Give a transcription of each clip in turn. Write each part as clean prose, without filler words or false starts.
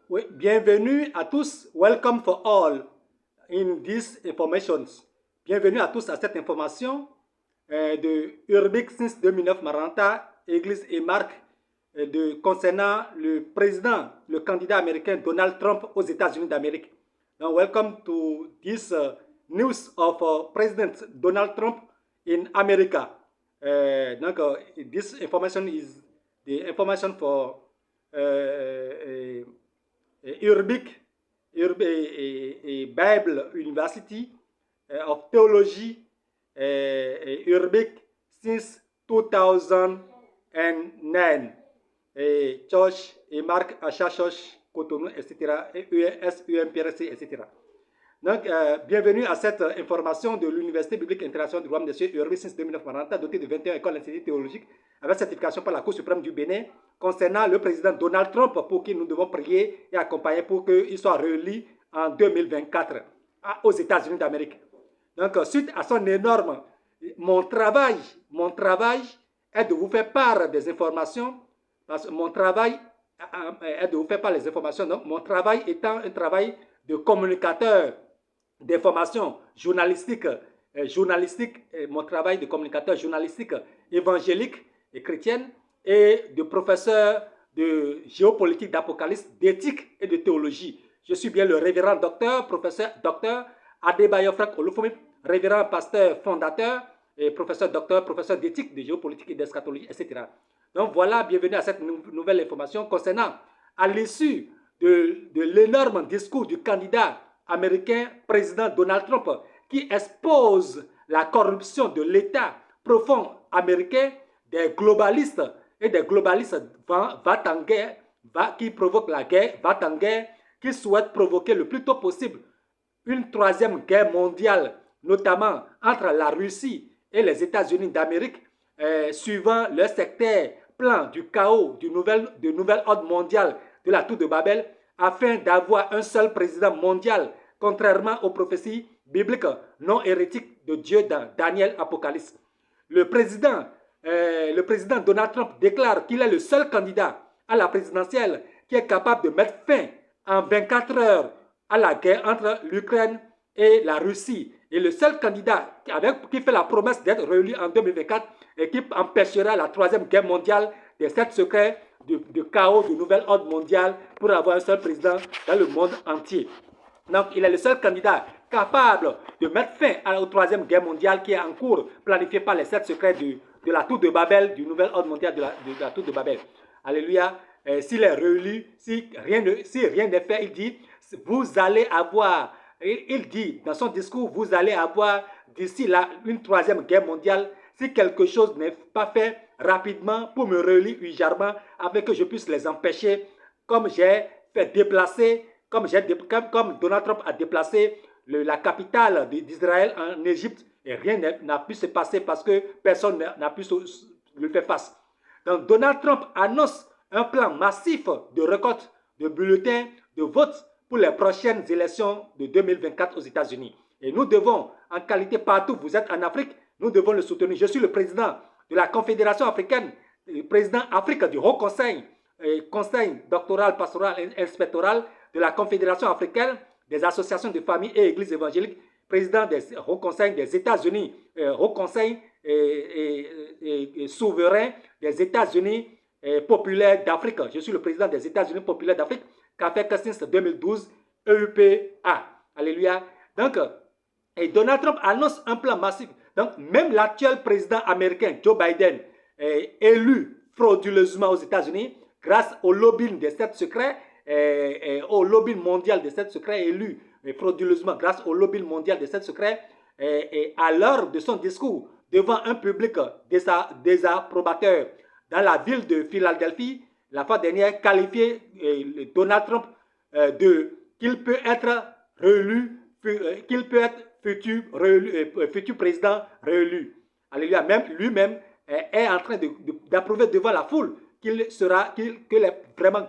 Oui, bienvenue à tous. Welcome for all in these informations. Bienvenue à tous à cette information de Urbic since 2009 Maranta, Église et Marc concernant le président, le candidat américain Donald Trump aux États-Unis d'Amérique. Donc, welcome to this news of President Donald Trump in America. This information is the information for Urbic Bible University of Theology Urbic since 2009. Church et Marc Achat Church Cotonou, etc. ES, UMPRC, etc. Donc, bienvenue à cette information de l'Université biblique internationale du Royaume des Cieux, Urbic since 2009, dotée de 21 écoles d'instituts théologiques avec certification par la Cour suprême du Bénin concernant le président Donald Trump pour qui nous devons prier et accompagner pour qu'il soit réélu en 2024 aux États-Unis d'Amérique. Donc, suite à son énorme... Mon travail est de vous faire part des informations, parce que mon travail est de vous faire part des informations. Donc, mon travail étant un travail de communicateur d'informations journalistiques, mon travail de communicateur journalistique évangélique et chrétienne et de professeur de géopolitique, d'apocalypse, d'éthique et de théologie. Je suis bien le révérend docteur, professeur docteur Adebayo Frank Olufumi, révérend pasteur fondateur et professeur docteur, professeur d'éthique, de géopolitique et d'eschatologie, etc. Donc voilà, bienvenue à cette nouvelle information concernant, à l'issue de l'énorme discours du candidat américain, président Donald Trump, qui expose la corruption de l'État profond américain, des globalistes et des globalistes qui provoquent la guerre, va en guerre, qui souhaitent provoquer le plus tôt possible une troisième guerre mondiale, notamment entre la Russie et les États-Unis d'Amérique, suivant leur sectaire plan du chaos, du nouvel ordre mondial de la Tour de Babel, afin d'avoir un seul président mondial, contrairement aux prophéties bibliques non hérétiques de Dieu dans Daniel Apocalypse. Le président Donald Trump déclare qu'il est le seul candidat à la présidentielle qui est capable de mettre fin en 24 heures à la guerre entre l'Ukraine et la Russie. Et le seul candidat qui fait la promesse d'être réélu en 2024 et qui empêchera la troisième guerre mondiale des 7 secrets du chaos du nouvel ordre mondial pour avoir un seul président dans le monde entier. Donc, il est le seul candidat capable de mettre fin à la troisième guerre mondiale qui est en cours, planifiée par les 7 secrets de la Tour de Babel, du nouvel ordre mondial de la Tour de Babel. Alléluia. S'il est réélu, si rien n'est fait, il dit, vous allez avoir, il dit dans son discours, vous allez avoir d'ici là une troisième guerre mondiale si quelque chose n'est pas fait rapidement pour me réélire urgemment afin que je puisse les empêcher, comme j'ai fait déplacer, comme Donald Trump a déplacé la capitale d'Israël en Égypte et rien n'a pu se passer parce que personne n'a pu lui faire face. Donc Donald Trump annonce un plan massif de récolte de bulletins de vote pour les prochaines élections de 2024 aux États-Unis. Et nous devons, en qualité partout, vous êtes en Afrique, nous devons le soutenir. Je suis le président de la Confédération africaine, le président Afrique du Haut Conseil, Conseil doctoral, pastoral et inspectoral de la Confédération africaine des associations de familles et églises évangéliques, président des Haut Conseil des États-Unis, Haut Conseil souverain des États-Unis populaires d'Afrique. Je suis le président des États-Unis populaires d'Afrique, CAFEC since 2012, EUPA. Alléluia. Donc, et Donald Trump annonce un plan massif. Donc, même l'actuel président américain, Joe Biden, est élu frauduleusement aux États-Unis grâce au lobbying des 7 secrets, au lobbying mondial des 7 secrets, élu frauduleusement grâce au lobbying mondial des 7 secrets, et à l'heure de son discours devant un public désapprobateur dans la ville de Philadelphie, la fois dernière, qualifié Donald Trump qu'il peut être réélu, qu'il peut être futur président réélu. Alléluia. Même lui-même est en train d'approuver devant la foule qu'il est vraiment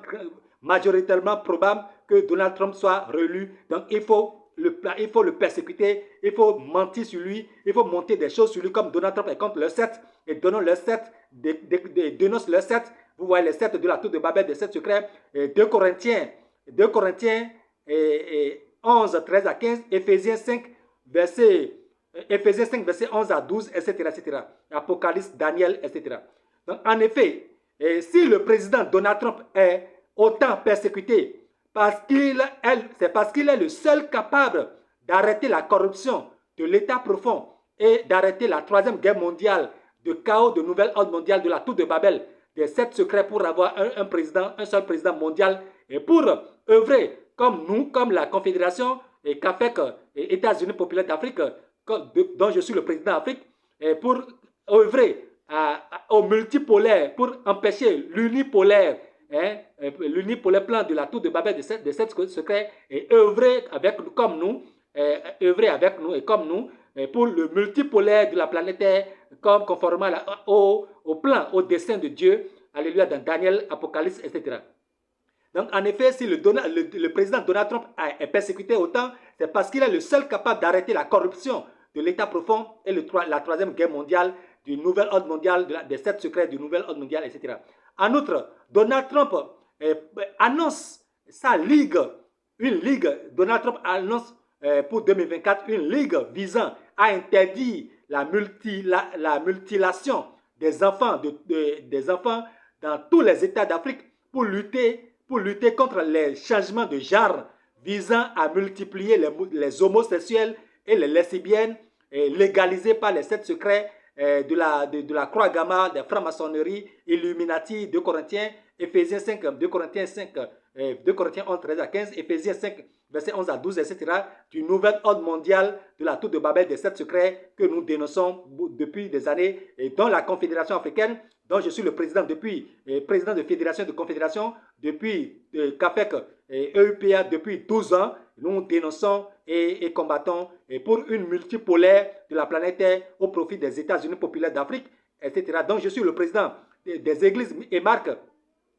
majoritairement probable que Donald Trump soit réélu. Donc il faut le persécuter, il faut mentir sur lui, il faut monter des choses sur lui comme Donald Trump est contre le 7 et dénonce le 7. Vous voyez les 7 de la Tour de Babel, des 7 secrets. 2 Corinthiens 2 Corinthiens 11, 13 à 15, Éphésiens 5, verset 11 à 12, etc., etc. Apocalypse, Daniel, etc. Donc, en effet, si le président Donald Trump est autant persécuté, c'est parce qu'il est le seul capable d'arrêter la corruption de l'État profond et d'arrêter la troisième guerre mondiale, de chaos, de nouvelle ordre mondiale, de la tour de Babel, des 7 secrets pour avoir un seul président mondial et pour œuvrer comme nous, comme la Confédération et CAFEC et États-Unis populaires d'Afrique, dont je suis le président d'Afrique, pour œuvrer au multipolaire, pour empêcher l'unipolaire, l'unipolaire plan de la tour de Babel de 7 secrets et œuvrer avec nous comme nous, œuvrer avec nous et comme nous pour le multipolaire de la planète Terre, comme conformément au plan, au dessein de Dieu, alléluia, dans Daniel, Apocalypse, etc. Donc, en effet, si le président Donald Trump est persécuté autant, c'est parce qu'il est le seul capable d'arrêter la corruption de l'État profond et la troisième guerre mondiale, du nouvel ordre mondial, des 7 secrets du nouvel ordre mondial, etc. En outre, Donald Trump annonce sa ligue, Donald Trump annonce pour 2024 une ligue visant à interdire la mutilation des enfants, des enfants dans tous les États d'Afrique pour lutter contre les changements de genre visant à multiplier les homosexuels et les lesbiennes légalisés par les 7 secrets de la Croix Gamma, des francs-maçonnerie, Illuminati, 2 Corinthiens, Éphésiens 5, 2 Corinthiens 5, 2 Corinthiens 11, 13 à 15, Éphésiens 5, verset 11 à 12, etc., du nouvel ordre mondial de la tour de Babel des 7 secrets que nous dénonçons depuis des années et dont la Confédération africaine, dont je suis le président depuis, président de fédération de confédération, depuis CAFEC et EUPA depuis 12 ans, nous dénonçons et combattons pour une multipolaire de la planète Terre au profit des États-Unis populaires d'Afrique, etc. Donc je suis le président des églises et marques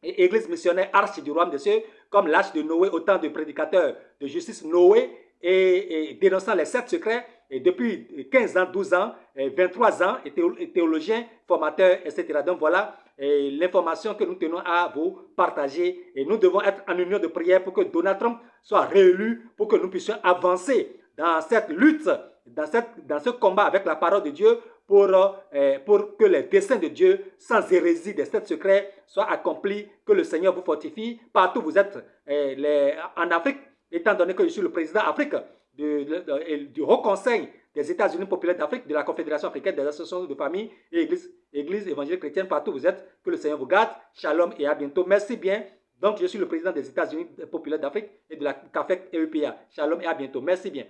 et églises missionnaires arches du royaume des cieux, comme l'arche de Noé, autant de prédicateurs de justice Noé, et dénonçant les 7 secrets, et depuis 15 ans, 12 ans, 23 ans, et théologiens, formateurs, etc. Donc voilà l'information que nous tenons à vous partager, et nous devons être en union de prière pour que Donald Trump soit réélu, pour que nous puissions avancer dans cette lutte, dans ce combat avec la parole de Dieu, pour que les desseins de Dieu, sans hérésie des 7 secrets, soient accomplis, que le Seigneur vous fortifie. Partout où vous êtes en Afrique, étant donné que je suis le président Afrique du Haut Conseil des États-Unis populaires d'Afrique, de la Confédération africaine des associations de famille et églises évangéliques chrétiennes, partout où vous êtes, que le Seigneur vous garde. Shalom et à bientôt. Merci bien. Donc, je suis le président des États-Unis populaires d'Afrique et de la CAFEC EUPA. Shalom et à bientôt. Merci bien.